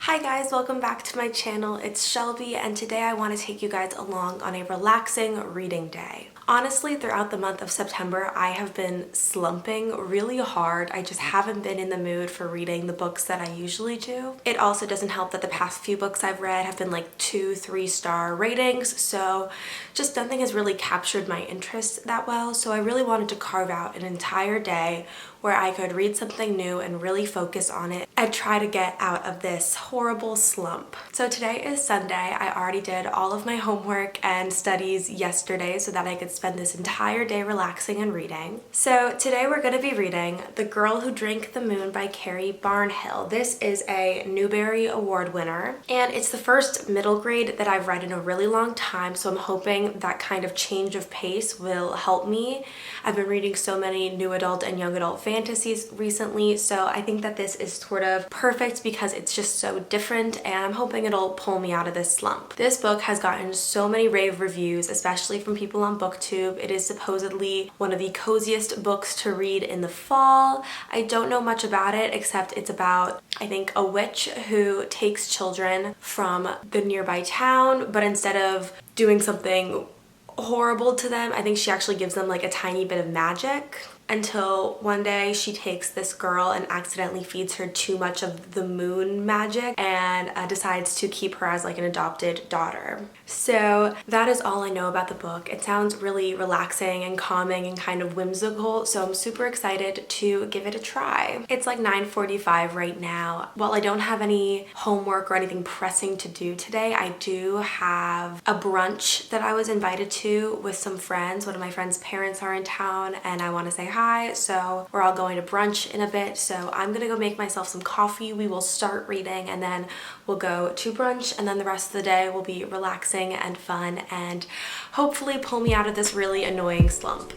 Hi guys, welcome back to my channel. It's Shelby and today I want to take you guys along on a relaxing reading day. Honestly, throughout the month of September, I have been slumping really hard. I just haven't been in the mood for reading the books that I usually do. It also doesn't help that the past few books I've read have been like 2-3 star ratings, so just nothing has really captured my interest that well. So I really wanted to carve out an entire day where I could read something new and really focus on it and try to get out of this horrible slump. So today is Sunday. I already did all of my homework and studies yesterday so that I could spend this entire day relaxing and reading. So today we're going to be reading The Girl Who Drank the Moon by Carrie Barnhill. This is a Newbery Award winner and it's the first middle grade that I've read in a really long time, so I'm hoping that kind of change of pace will help me. I've been reading so many new adult and young adult fantasies recently, so I think that this is sort of perfect because it's just so different and I'm hoping it'll pull me out of this slump. This book has gotten so many rave reviews, especially from people on BookTube. It is supposedly one of the coziest books to read in the fall. I don't know much about it except it's about, I think, a witch who takes children from the nearby town, but instead of doing something horrible to them, I think she actually gives them like a tiny bit of magic, until one day she takes this girl and accidentally feeds her too much of the moon magic and decides to keep her as like an adopted daughter. So that is all I know about the book. It sounds really relaxing and calming and kind of whimsical, so I'm super excited to give it a try. It's like 9:45 right now. While I don't have any homework or anything pressing to do today, I do have a brunch that I was invited to with some friends. One of my friends' parents are in town and I want to say hi, so we're all going to brunch in a bit. So I'm gonna go make myself some coffee. We will start reading and then we'll go to brunch, and then the rest of the day will be relaxing and fun and hopefully pull me out of this really annoying slump.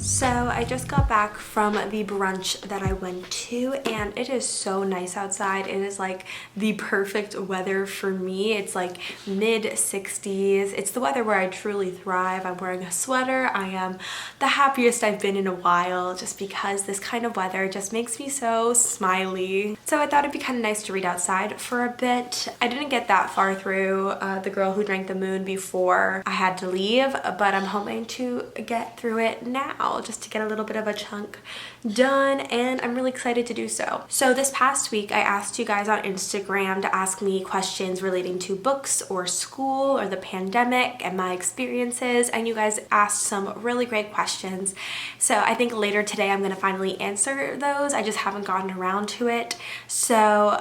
So I just got back from the brunch that I went to and it is so nice outside. It is like the perfect weather for me. It's like mid 60s. It's the weather where I truly thrive. I'm wearing a sweater. I am the happiest I've been in a while just because this kind of weather just makes me so smiley. So I thought it'd be kind of nice to read outside for a bit. I didn't get that far through The Girl Who Drank the Moon before I had to leave, but I'm hoping to get through it now just to get a little bit of a chunk done, and I'm really excited to do so. So this past week I asked you guys on Instagram to ask me questions relating to books or school or the pandemic and my experiences, and you guys asked some really great questions. So I think later today I'm gonna finally answer those. I just haven't gotten around to it. So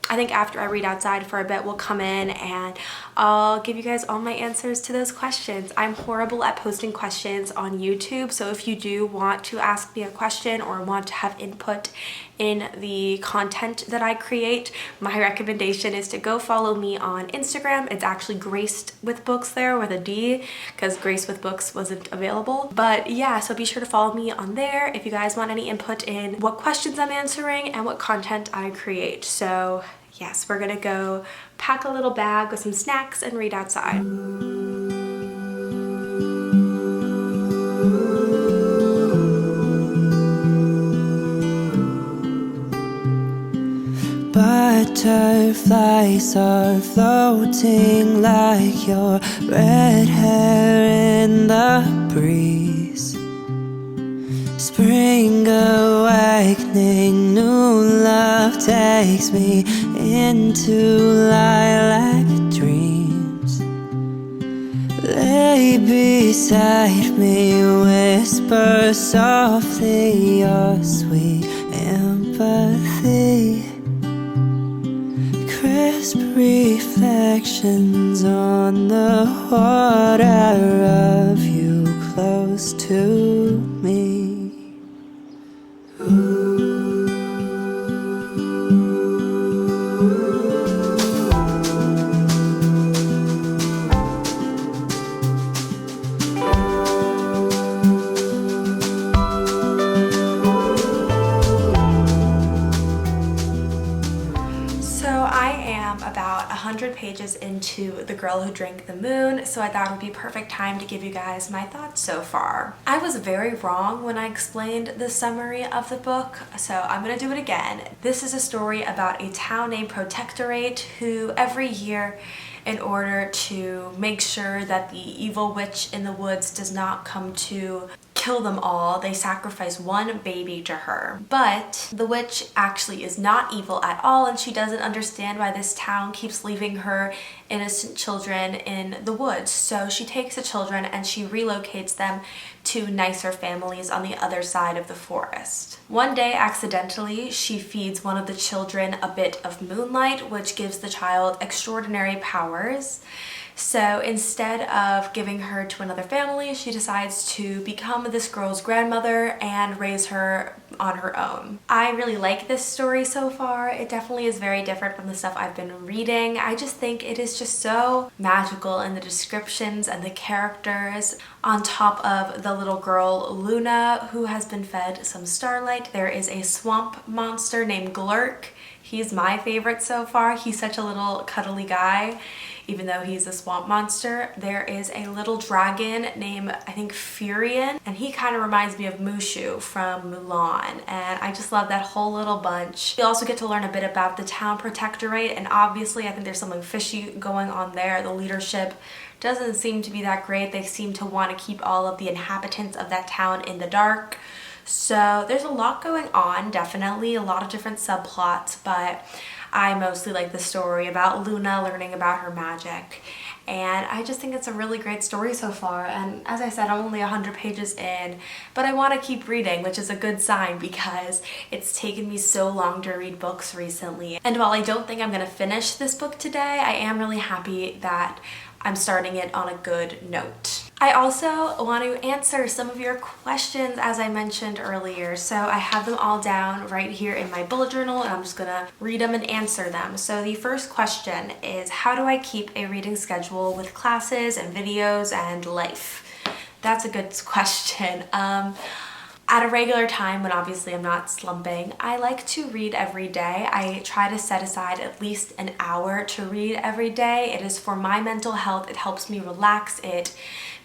I think after I read outside for a bit, we'll come in and I'll give you guys all my answers to those questions. I'm horrible at posting questions on YouTube, so if you do want to ask me a question or want to have input in the content that I create, my recommendation is to go follow me on Instagram. It's actually Graced with Books there with a D because Grace with Books wasn't available. But yeah, so be sure to follow me on there if you guys want any input in what questions I'm answering and what content I create. So yes, we're gonna go pack a little bag with some snacks and read outside. Butterflies are floating like your red hair in the breeze. lightning, new love takes me into lilac dreams. Lay beside me, whisper softly your sweet empathy. Crisp reflections on the water of you close to me. About 100 pages into The Girl Who Drank the Moon, so I thought it would be perfect time to give you guys my thoughts so far. I was very wrong when I explained the summary of the book, so I'm gonna do it again. This is a story about a town named Protectorate who every year, in order to make sure that the evil witch in the woods does not come to kill them all, they sacrifice one baby to her. But the witch actually is not evil at all, and she doesn't understand why this town keeps leaving her innocent children in the woods. So she takes the children and she relocates them to nicer families on the other side of the forest. One day, accidentally, she feeds one of the children a bit of moonlight, which gives the child extraordinary powers. So instead of giving her to another family, she decides to become this girl's grandmother and raise her on her own. I really like this story so far. It definitely is very different from the stuff I've been reading. I just think it is just so magical in the descriptions and the characters. On top of the little girl Luna, who has been fed some starlight, there is a swamp monster named Glurk. He's my favorite so far. He's such a little cuddly guy, even though he's a swamp monster. There is a little dragon named, I think, Furion, and he kind of reminds me of Mushu from Mulan, and I just love that whole little bunch. You also get to learn a bit about the town protectorate, and obviously I think there's something fishy going on there. The leadership doesn't seem to be that great. They seem to want to keep all of the inhabitants of that town in the dark. So there's a lot going on, definitely a lot of different subplots, but I mostly like the story about Luna learning about her magic, and I just think it's a really great story so far. And as I said, I'm only 100 pages in, but I want to keep reading, which is a good sign because it's taken me so long to read books recently. And while I don't think I'm going to finish this book today, I am really happy that I'm starting it on a good note. I also want to answer some of your questions, as I mentioned earlier. So I have them all down right here in my bullet journal, and I'm just gonna read them and answer them. So the first question is, how do I keep a reading schedule with classes and videos and life? That's a good question. At a regular time, when obviously I'm not slumping, I like to read every day. I try to set aside at least an hour to read every day. It is for my mental health. It helps me relax. It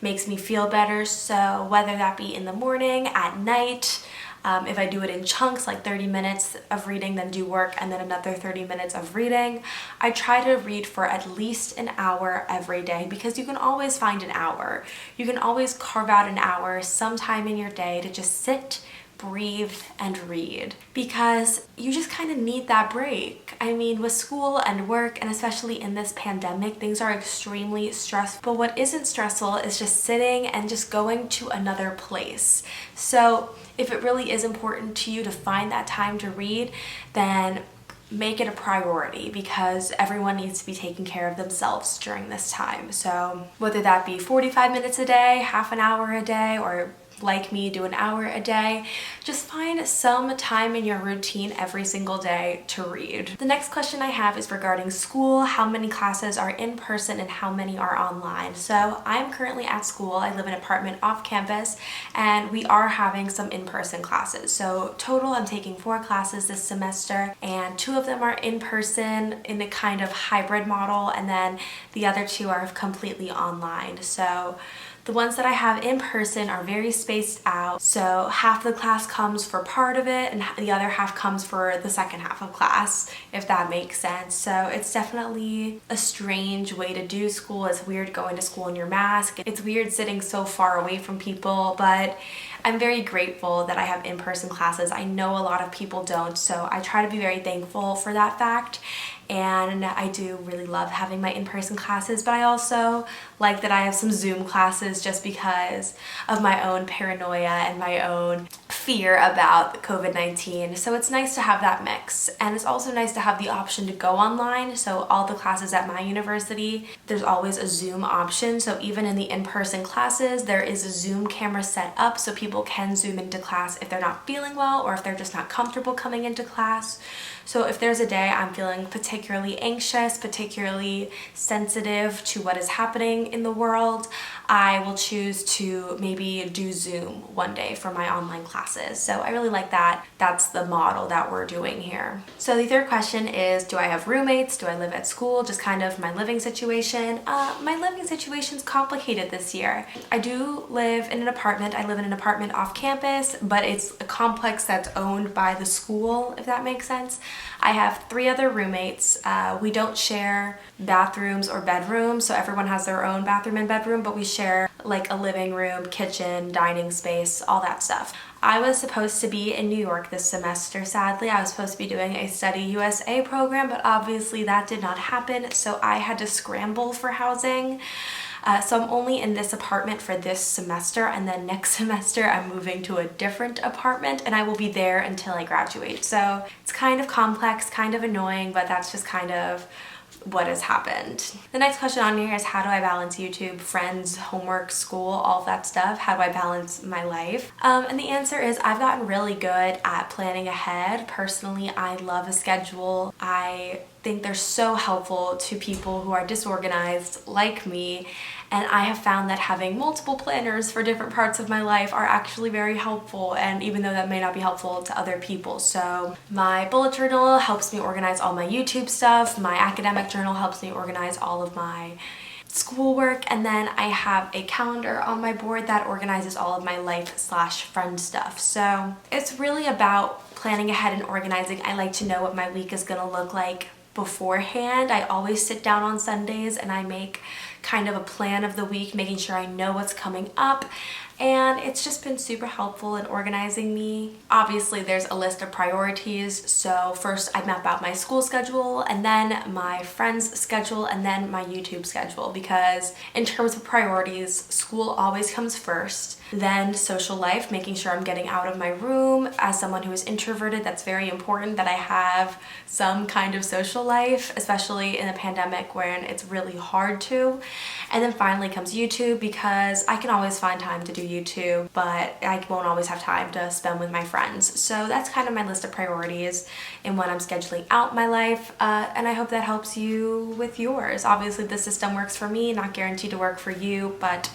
makes me feel better. So whether that be in the morning, at night, if I do it in chunks, like 30 minutes of reading, then do work, and then another 30 minutes of reading, I try to read for at least an hour every day, because you can always find an hour. You can always carve out an hour sometime in your day to just sit, breathe, and read, because you just kind of need that break. I mean, with school and work, and especially in this pandemic, things are extremely stressful. But what isn't stressful is just sitting and just going to another place. So if it really is important to you to find that time to read, then make it a priority, because everyone needs to be taking care of themselves during this time. So whether that be 45 minutes a day, half an hour a day, or like me, do an hour a day, just find some time in your routine every single day to read. The next question I have is regarding school. How many classes are in person and how many are online? So I'm currently at school. I live in an apartment off campus, and we are having some in-person classes. So total, I'm taking 4 classes this semester, and 2 of them are in person in a kind of hybrid model, and then the other 2 are completely online. So the ones that I have in person are very spaced out, so half the class comes for part of it and the other half comes for the second half of class, if that makes sense. So it's definitely a strange way to do school. It's weird going to school in your mask. It's weird sitting so far away from people, but I'm very grateful that I have in-person classes. I know a lot of people don't, so I try to be very thankful for that fact. And I do really love having my in-person classes, but I also like that I have some Zoom classes just because of my own paranoia and my own fear about COVID-19. So it's nice to have that mix. And it's also nice to have the option to go online. So all the classes at my university, there's always a Zoom option. So even in the in-person classes, there is a Zoom camera set up so people can Zoom into class if they're not feeling well or if they're just not comfortable coming into class. So if there's a day I'm feeling particularly anxious, particularly sensitive to what is happening in the world, I will choose to maybe do Zoom one day for my online classes. So I really like that. That's the model that we're doing here. So the third question is, do I have roommates? Do I live at school? Just kind of my living situation. My living situation's complicated this year. I do live in an apartment. I live in an apartment off campus, but it's a complex that's owned by the school, if that makes sense. I have 3 other roommates. We don't share bathrooms or bedrooms, so everyone has their own bathroom and bedroom, but we share like a living room, kitchen, dining space, all that stuff. I was supposed to be in New York this semester, sadly. I was supposed to be doing a Study USA program, but obviously that did not happen, so I had to scramble for housing. So I'm only in this apartment for this semester, and then next semester I'm moving to a different apartment and I will be there until I graduate. So it's kind of complex, kind of annoying, but that's just kind of what has happened. The next question on here is, how do I balance YouTube, friends, homework, school, all of that stuff? How do I balance my life? And the answer is, I've gotten really good at planning ahead. Personally, I love a schedule. I think they're so helpful to people who are disorganized like me, and I have found that having multiple planners for different parts of my life are actually very helpful, and even though that may not be helpful to other people. So my bullet journal helps me organize all my YouTube stuff, my academic journal helps me organize all of my schoolwork, and then I have a calendar on my board that organizes all of my life/friend stuff. So it's really about planning ahead and organizing. I like to know what my week is gonna look like beforehand. I always sit down on Sundays and I make kind of a plan of the week, making sure I know what's coming up, and it's just been super helpful in organizing me. Obviously there's a list of priorities, so first I map out my school schedule and then my friends' schedule and then my YouTube schedule, because in terms of priorities, school always comes first, then social life, making sure I'm getting out of my room. As someone who is introverted, that's very important that I have some kind of social life, especially in a pandemic when it's really hard to. And then finally comes YouTube, because I can always find time to do YouTube, but I won't always have time to spend with my friends. So that's kind of my list of priorities in when I'm scheduling out my life, and I hope that helps you with yours. Obviously the system works for me, not guaranteed to work for you, but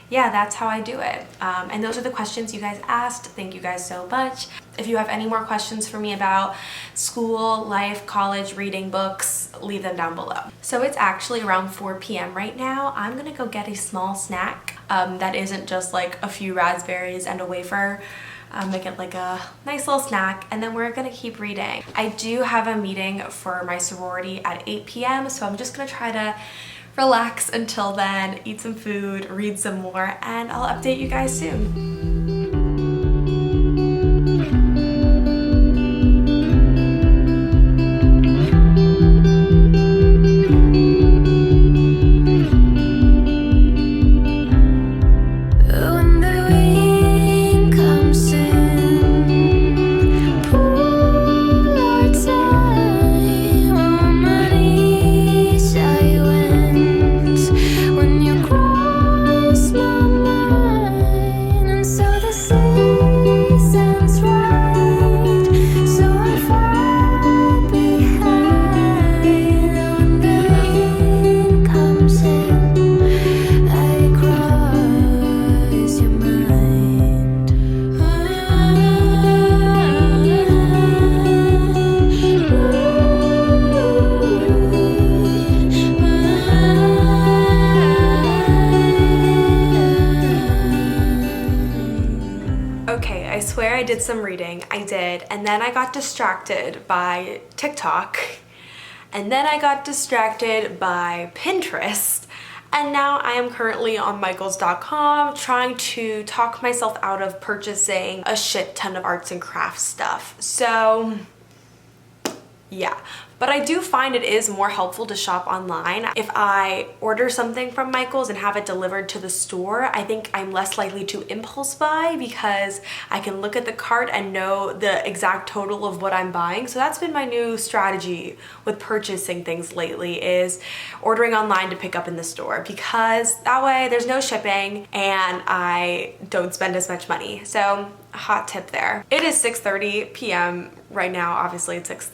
yeah, that's how I do it. And those are the questions you guys asked. Thank you guys so much. If you have any more questions for me about school, life, college, reading, books, leave them down below. So it's actually around 4 p.m. right now. I'm gonna go get a small snack that isn't just like a few raspberries and a wafer. Make it like a nice little snack, and then we're gonna keep reading. I do have a meeting for my sorority at 8 p.m. so I'm just gonna try to relax until then, eat some food, read some more, and I'll update you guys soon. I did some reading, I did, and then I got distracted by TikTok, and then I got distracted by Pinterest, And now I am currently on Michaels.com trying to talk myself out of purchasing a shit ton of arts and crafts stuff. So yeah, but I do find it is more helpful to shop online. If I order something from Michaels and have it delivered to the store, I think I'm less likely to impulse buy because I can look at the cart and know the exact total of what I'm buying. So that's been my new strategy with purchasing things lately, is ordering online to pick up in the store, because that way there's no shipping and I don't spend as much money. So hot tip there. It is 6:30 p.m. right now. Obviously it's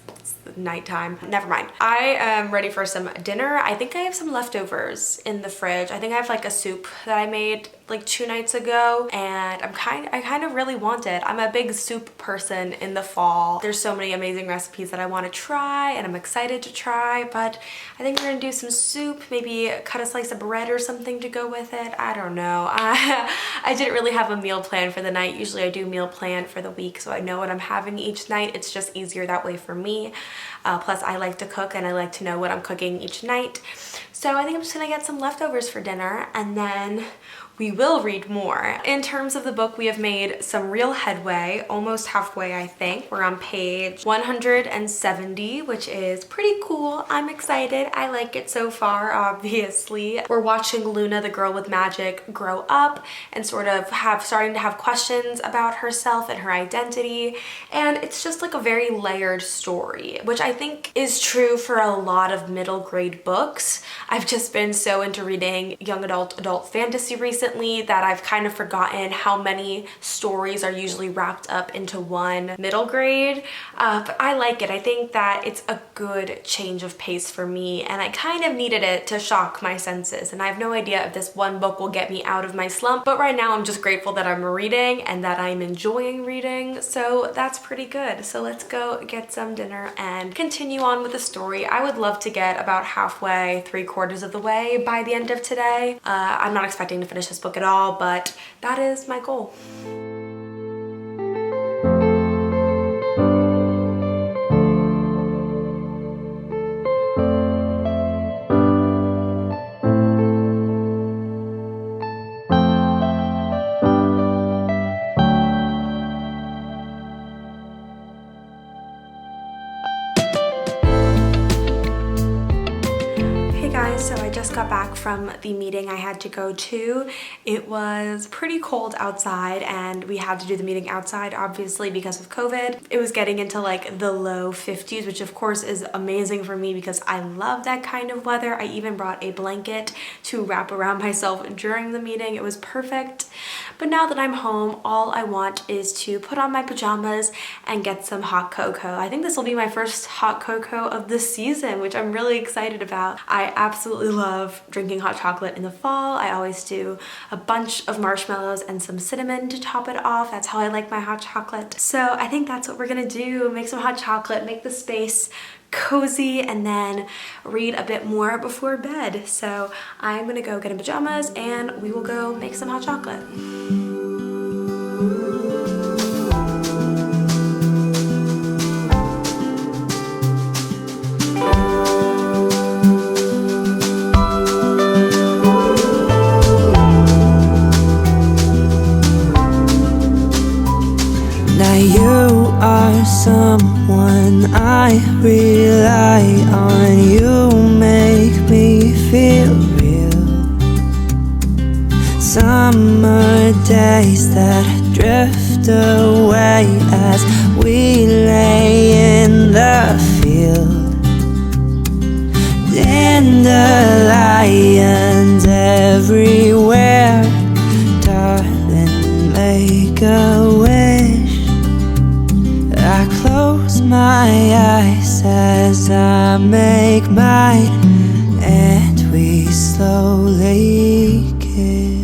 nighttime. Never mind. I am ready for some dinner. I think I have some leftovers in the fridge. I think I have like a soup that I made like 2 nights ago, and I kind of really want it. I'm a big soup person in the fall. There's so many amazing recipes that I want to try and I'm excited to try, but I think we're gonna do some soup, maybe cut a slice of bread or something to go with it. I don't know. I didn't really have a meal plan for the night. Usually I do meal plan for the week so I know what I'm having each night. It's just easier that way for me. Plus I like to cook and I like to know what I'm cooking each night. So I think I'm just gonna get some leftovers for dinner and then we will read more. In terms of the book, we have made some real headway, almost halfway I think. We're on page 170, which is pretty cool. I'm excited. I like it so far, obviously. We're watching Luna, the girl with magic, grow up and sort of starting to have questions about herself and her identity. And it's just like a very layered story, which I think is true for a lot of middle grade books. I've just been so into reading young adult fantasy recently that I've kind of forgotten how many stories are usually wrapped up into one middle grade, but I like it. I think that it's a good change of pace for me, and I kind of needed it to shock my senses, and I have no idea if this one book will get me out of my slump, but right now I'm just grateful that I'm reading and that I'm enjoying reading, so that's pretty good. So let's go get some dinner and continue on with the story. I would love to get about halfway, 3/4 of the way by the end of today. I'm not expecting to finish this book at all, but that is my goal. So I just got back from the meeting I had to go to. It was pretty cold outside and we had to do the meeting outside, obviously, because of COVID. It was getting into like the low 50s, which of course is amazing for me because I love that kind of weather. I even brought a blanket to wrap around myself during the meeting. It was perfect. But now that I'm home, all I want is to put on my pajamas and get some hot cocoa. I think this will be my first hot cocoa of the season, which I'm really excited about. I absolutely love drinking hot chocolate in the fall. I always do a bunch of marshmallows and some cinnamon to top it off. That's how I like my hot chocolate. So I think that's what we're gonna do. Make some hot chocolate, make the space cozy, and then read a bit more before bed. So I'm gonna go get in pajamas and we will go make some hot chocolate. Now you are someone I rely on. You make me feel real. Summer days that drift away as we lay in the field. Dandelions everywhere. Darling, make a wish. I close my eyes as I make mine, and we slowly kiss.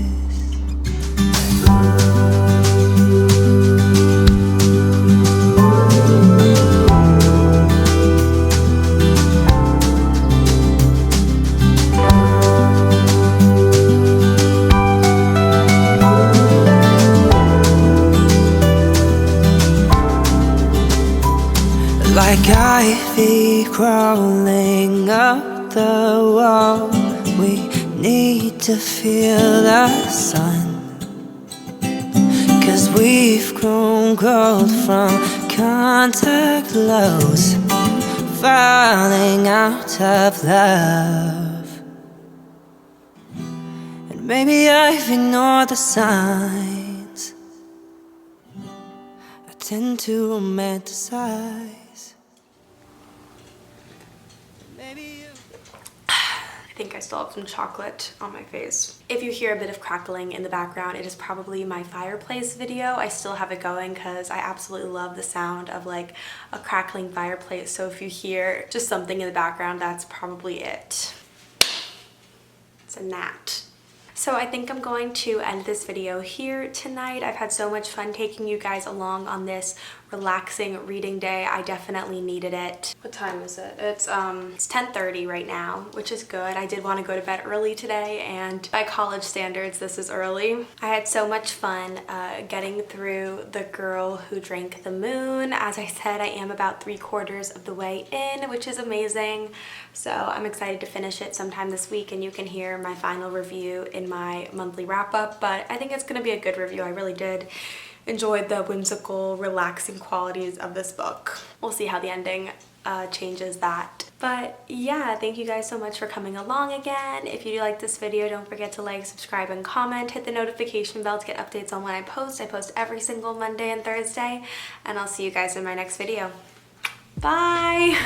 Like ivy crawling up the wall, we need to feel the sun. 'Cause we've grown cold from contact lows, falling out of love. And maybe I've ignored the signs. I tend to romanticize. Maybe you... I think I still have some chocolate on my face. If you hear a bit of crackling in the background, it is probably my fireplace video. I still have it going because I absolutely love the sound of like a crackling fireplace. So if you hear just something in the background, that's probably it. It's a gnat. So I think I'm going to end this video here tonight. I've had so much fun taking you guys along on this relaxing reading day. I definitely needed it. What time is it? It's 10:30 right now, which is good. I did want to go to bed early today, and by college standards, this is early. I had so much fun getting through The Girl Who Drank the Moon. As I said, I am about 3/4 of the way in, which is amazing. So I'm excited to finish it sometime this week, and you can hear my final review in my monthly wrap-up. But I think it's going to be a good review. I really did enjoy the whimsical, relaxing qualities of this book. We'll see how the ending changes that. But yeah, thank you guys so much for coming along again. If you do like this video, don't forget to like, subscribe, and comment. Hit the notification bell to get updates on when I post. I post every single Monday and Thursday, and I'll see you guys in my next video. Bye!